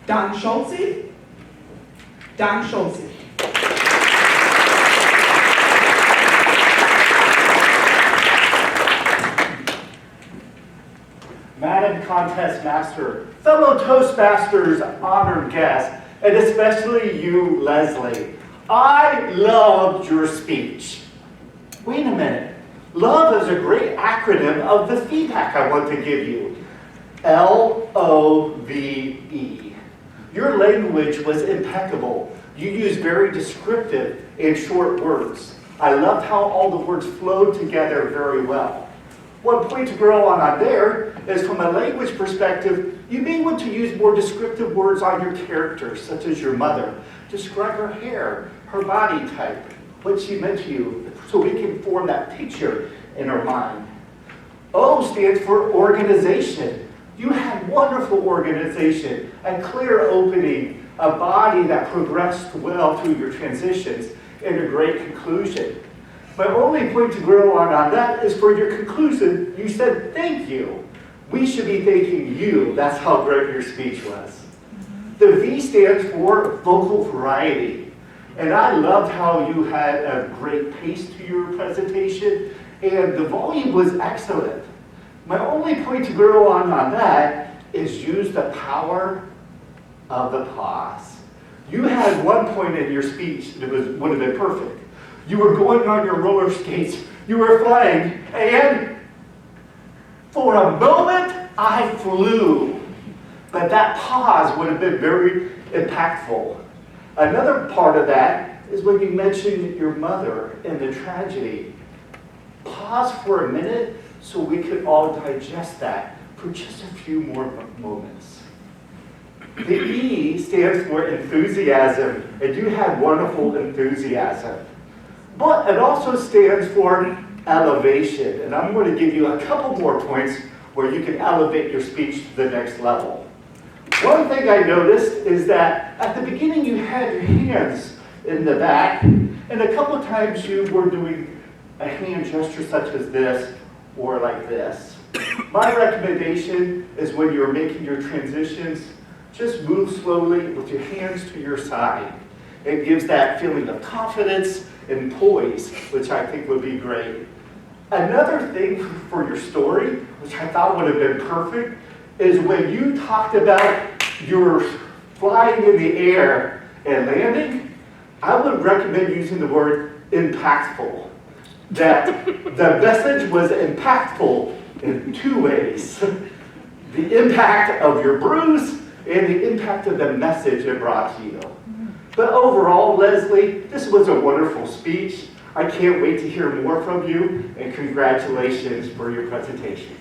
Don Schulze. Don Schulze. Madam Contest Master, fellow Toastmasters, honored guests, and especially you, Leslie, I loved your speech. Wait a minute. Love is a great acronym of the feedback I want to give you. L-O-V-E. Your language was impeccable. You used very descriptive and short words. I loved how all the words flowed together very well. One point to grow on there is from a language perspective, you may want to use more descriptive words on your character, such as your mother. Describe her hair, her body type, what she meant to you, so we can form that picture in our mind. O stands for organization. You had wonderful organization, a clear opening, a body that progressed well through your transitions, and a great conclusion. My only point to grow on that is for your conclusion, you said thank you. We should be thanking you. That's how great your speech was. The V stands for vocal variety. And I loved how you had a great pace to your presentation, and the volume was excellent. My only point to grow on that is use the power of the pause. You had one point in your speech that would have been perfect. You were going on your roller skates, you were flying, and for a moment, I flew. But that pause would have been very impactful. Another part of that is when you mentioned your mother and the tragedy. Pause for a minute so we could all digest that for just a few more moments. The E stands for enthusiasm, and you had wonderful enthusiasm. But it also stands for elevation, and I'm going to give you a couple more points where you can elevate your speech to the next level. One thing I noticed is that at the beginning you had your hands in the back, and a couple of times you were doing a hand gesture such as this or like this. My recommendation is when you're making your transitions, just move slowly with your hands to your side. It gives that feeling of confidence and poise, which I think would be great. Another thing for your story, which I thought would have been perfect, is when you talked about your flying in the air and landing, I would recommend using the word impactful. That the message was impactful in two ways. The impact of your bruise and the impact of the message it brought to you. But overall, Leslie, this was a wonderful speech. I can't wait to hear more from you, and congratulations for your presentation.